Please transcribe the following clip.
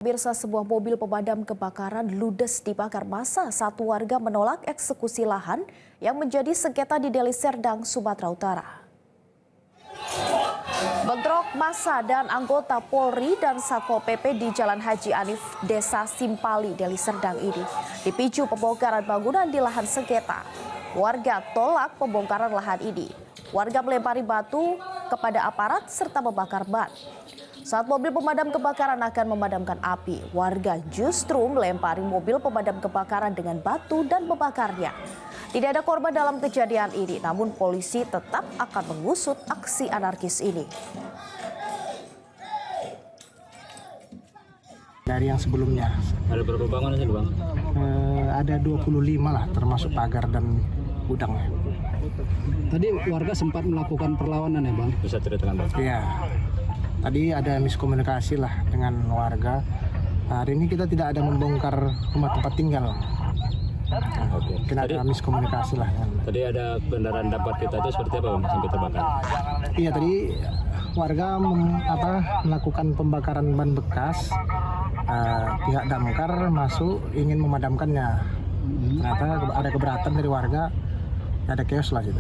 Pemirsa, sebuah mobil pemadam kebakaran ludes dibakar massa saat warga menolak eksekusi lahan yang menjadi sengketa di Deli Serdang, Sumatera Utara. Bentrok massa dan anggota Polri dan Satpol PP di Jalan Haji Anif, Desa Simpali, Deli Serdang ini dipicu pembongkaran bangunan di lahan sengketa. Warga tolak pembongkaran lahan ini. Warga melempari batu kepada aparat serta membakar ban. Saat mobil pemadam kebakaran akan memadamkan api, warga justru melempari mobil pemadam kebakaran dengan batu dan membakarnya. Tidak ada korban dalam kejadian ini, namun polisi tetap akan mengusut aksi anarkis ini. Dari yang sebelumnya. Ada berapa bangunan sih, Bang? Ada 25 lah, termasuk pagar dan gudang. Tadi warga sempat melakukan perlawanan ya, Bang? Bisa ceritakan, Bang? Iya. Tadi ada miskomunikasi lah dengan warga. Hari ini kita tidak ada membongkar rumah tempat tinggal. Oke. Kita ada miskomunikasi lah. Tadi ada kendaraan dampak kita itu seperti apa, Bang, sampai terbakar? Iya, tadi warga melakukan pembakaran ban bekas. Pihak damkar masuk ingin memadamkannya. Ternyata ada keberatan dari warga, ada chaos lah gitu.